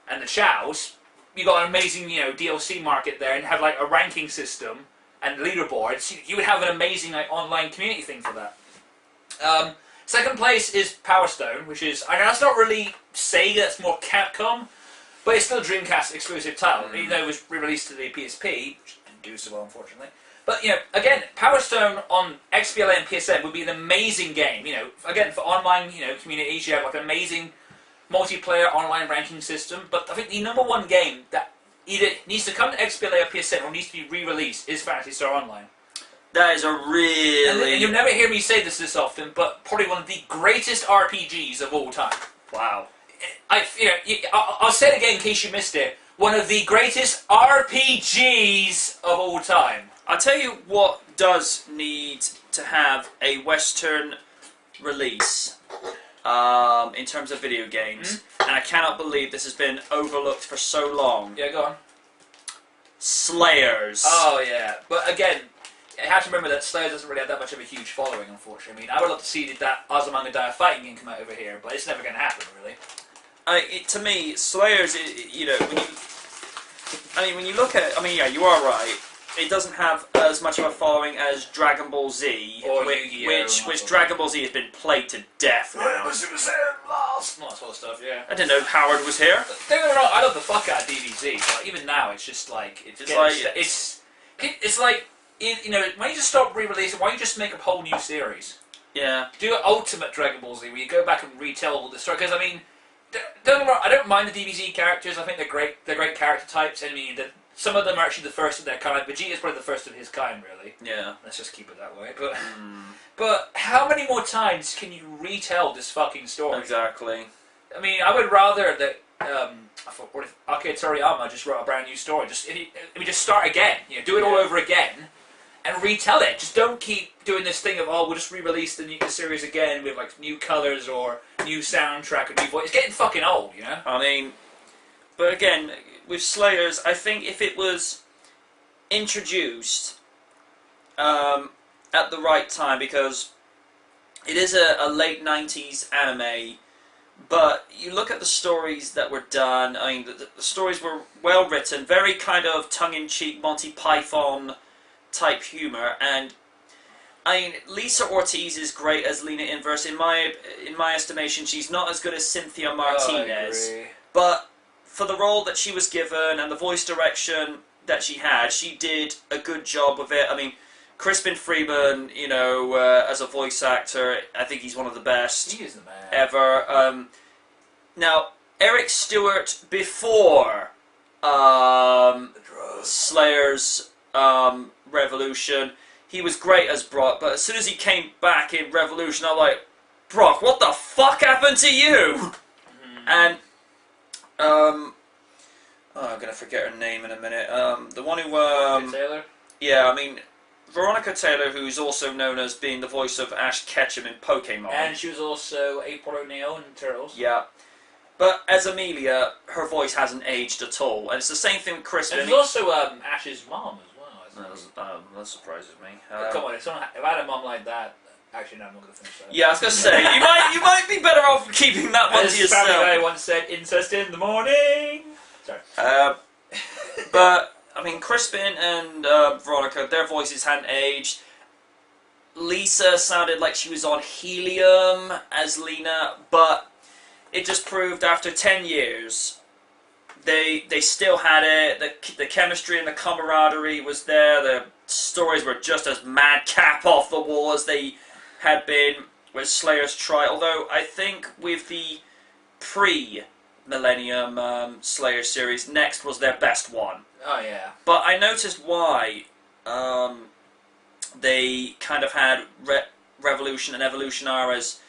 and the Chows. You got an amazing, you know, DLC market there, and have like a ranking system and leaderboards. You would have an amazing like online community thing for that. Second place is Power Stone, which is, I know that's not really Sega, it's more Capcom, but it's still a Dreamcast exclusive title, even though it was re-released to the PSP, which didn't do so well, unfortunately. But, you know, again, Power Stone on XBLA and PSN would be an amazing game, you know, again, for online, you know, communities, you have like an amazing multiplayer online ranking system, but I think the number one game that either needs to come to XBLA or PSN or needs to be re-released is Phantasy Star Online. That is a really... And you'll never hear me say this often, but probably one of the greatest RPGs of all time. Wow. I'll say it again in case you missed it. One of the greatest RPGs of all time. I'll tell you what does need to have a Western release in terms of video games, and I cannot believe this has been overlooked for so long. Yeah, go on. Slayers. Oh, yeah. But again, you have to remember that Slayers doesn't really have that much of a huge following, unfortunately. I mean, I would love to see that Ozymandias fighting game come out over here, but it's never going to happen, really. To me, Slayers, you know, when you look at it, I mean, yeah, you are right. It doesn't have as much of a following as Dragon Ball Z, or which Dragon Ball Z has been played to death now. All that sort of stuff, yeah. I didn't know Howard was here. Don't get me wrong, I love the fuck out of DBZ, but even now it's just like it's like you know, why don't you just stop re-releasing? Why don't you just make a whole new series? Yeah. Do an Ultimate Dragon Ball Z where you go back and retell all the story, because I mean, don't get me wrong, I don't mind the DBZ characters. I think they're great. They're great character types. I mean, some of them are actually the first of their kind. Vegeta's probably the first of his kind, really. Yeah. Let's just keep it that way. But how many more times can you retell this fucking story? Exactly. I mean, I would rather that. What if Akira Toriyama just wrote a brand new story? Just just start again. Do it all over again, and retell it. Just don't keep doing this thing of we'll just re-release the series again with like new colours or new soundtrack or new voice. It's getting fucking old, I mean, but again, with Slayers, I think if it was introduced at the right time, because it is a late 90s anime, but you look at the stories that were done, I mean, the stories were well written, very kind of tongue-in-cheek Monty Python type humour, and I mean, Lisa Ortiz is great as Lena Inverse. In my estimation, she's not as good as Cynthia Martinez, but for the role that she was given and the voice direction that she had, she did a good job with it. I mean, Crispin Freeman, as a voice actor, I think he's one of the best he is the man. ever. Now, Eric Stewart before Slayer's Revolution, he was great as Brock, but as soon as he came back in Revolution, I'm like, Brock, what the fuck happened to you? And I'm gonna forget her name in a minute. The one who Taylor? Yeah, I mean, Veronica Taylor, who's also known as being the voice of Ash Ketchum in Pokemon. And she was also April O'Neil in Turtles. Yeah. But as Amelia, her voice hasn't aged at all. And it's the same thing with Crispin. And she's also Ash's mom as well, isn't that surprises me. Come on, if I had a mom like that... Actually, no, I'm not going to finish that. Yeah, I was going to say, you might be better off keeping that one to yourself. Family Guy once said, incest in the morning! Sorry. But... I mean, Crispin and Veronica, their voices hadn't aged. Lisa sounded like she was on helium as Lena, but it just proved after 10 years, they still had it. The chemistry and the camaraderie was there. The stories were just as madcap off the wall as they had been with Slayer's Try. Although I think with the pre-Millennium Slayer series, Next was their best one. Oh, yeah. But I noticed why they kind of had Revolution and Evolution eras.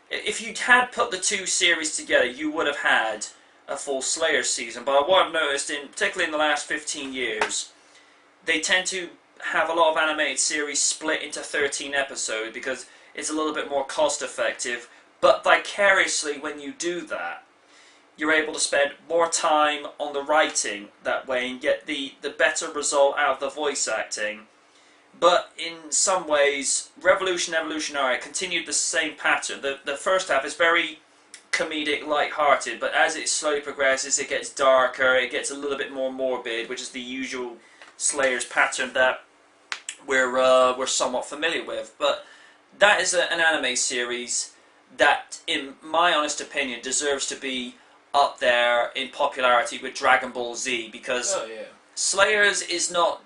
If you had put the two series together, you would have had a full Slayer season. But what I've noticed, particularly in the last 15 years, they tend to have a lot of animated series split into 13 episodes because it's a little bit more cost effective. But vicariously, when you do that, you're able to spend more time on the writing that way and get the better result out of the voice acting. But in some ways, Revolution Evolutionary continued the same pattern. The first half is very comedic, light-hearted, but as it slowly progresses, it gets darker, it gets a little bit more morbid, which is the usual Slayer's pattern that we're somewhat familiar with. But that is an anime series that, in my honest opinion, deserves to be up there in popularity with Dragon Ball Z, because Slayers is not,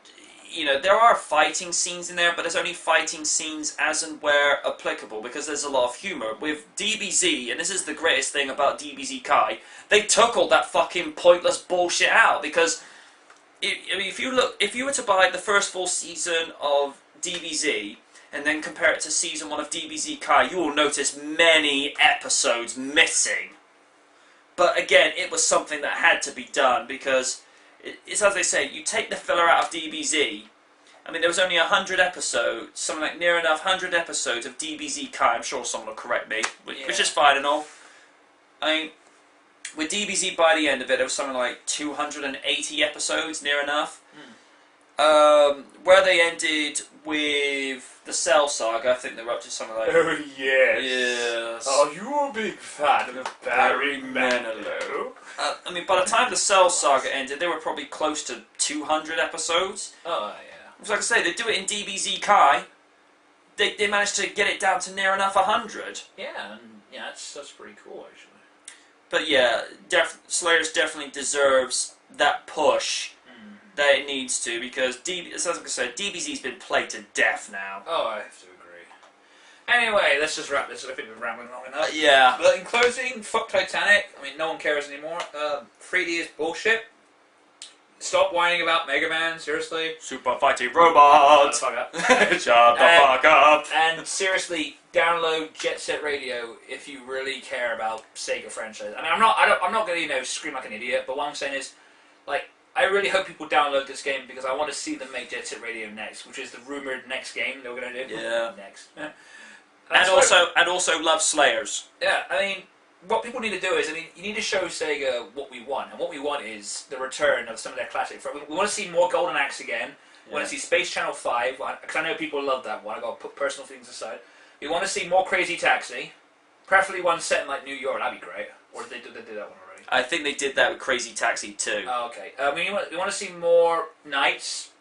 there are fighting scenes in there, but there's only fighting scenes as and where applicable, because there's a lot of humour. With DBZ, and this is the greatest thing about DBZ Kai, they took all that fucking pointless bullshit out, because if you were to buy the first full season of DBZ and then compare it to season 1 of DBZ Kai, you will notice many episodes missing. But again, it was something that had to be done, because it's as they say, you take the filler out of DBZ. I mean, there was only 100 episodes, something like near enough 100 episodes of DBZ Kai. I'm sure someone will correct me, which is fine and all. I mean, with DBZ by the end of it, there was something like 280 episodes, near enough. Where they ended with the Cell Saga, I think they were up to something like... Oh, yes. Yes. Are you a big fan of Barry Manilow? I mean, by the time the Cell Saga ended, they were probably close to 200 episodes. Oh, yeah. It's like I say, they do it in DBZ Kai. They managed to get it down to near enough 100. Yeah, and that's pretty cool, actually. But yeah, Slayers definitely deserves that push that it needs to, because as I said, DBZ's been played to death now. Oh, I have to agree. Anyway, let's just wrap this up. I think we've been rambling long enough. Yeah. But in closing, fuck Titanic. I mean, no one cares anymore. 3D is bullshit. Stop whining about Mega Man, seriously. Super fighting robots. Shut the fuck up. Shut the fuck up. And seriously, download Jet Set Radio if you really care about Sega franchise. I mean, I'm not gonna scream like an idiot, but what I'm saying is, like, I really hope people download this game because I want to see them make Jet Set Radio next, which is the rumored next game they're gonna do. Yeah. Next. And also love Slayers. Yeah, I mean, what people need to do is, you need to show Sega what we want, and what we want is the return of some of their classic. We want to see more Golden Axe again. We want to see Space Channel 5, because I know people love that one. I got to put personal feelings aside. We want to see more Crazy Taxi, preferably one set in like New York. That'd be great. Or did they do that one already? I think they did that with Crazy Taxi too. Oh, okay. We want to see more Nights.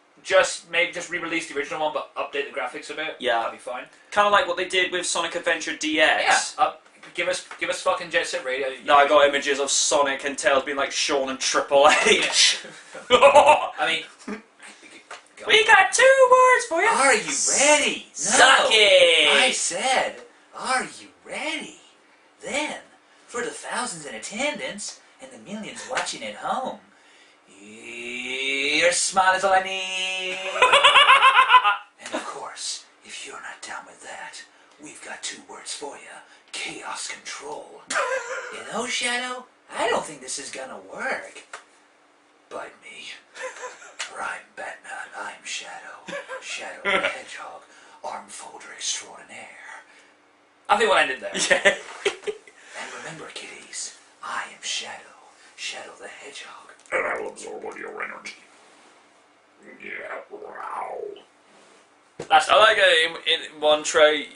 Maybe just re-release the original one, but update the graphics a bit. Yeah, that'd be fine. Kind of like what they did with Sonic Adventure DX. Yeah. Give us fucking Jet Set Radio. Now I got images of Sonic and Tails being like Shawn and Triple H. I mean, we got 2 words for you. Are you ready? Suck it. I said, are you ready? Then, for the thousands in attendance and the millions watching at home, your smile is all I need. And of course, if you're not down with that, we've got 2 words for you. Chaos Control. You know, Shadow, I don't think this is gonna work. Bite me. For I'm Batman, I'm Shadow. Shadow the Hedgehog, arm folder extraordinaire. I think we'll end it there. Yeah. And remember, kiddies, I am Shadow. Shadow the Hedgehog. And I will absorb all your energy. Yeah, wow. I like in one tray.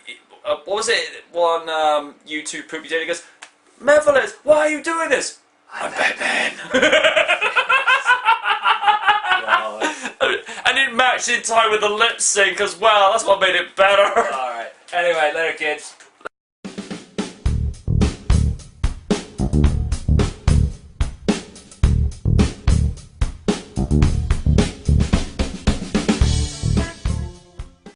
What was it? One YouTube poopy did. He goes, "Mephiles, why are you doing this?" I'm Batman. And it matched in time with the lip sync as well. That's what made it better. Alright. Anyway, later, kids.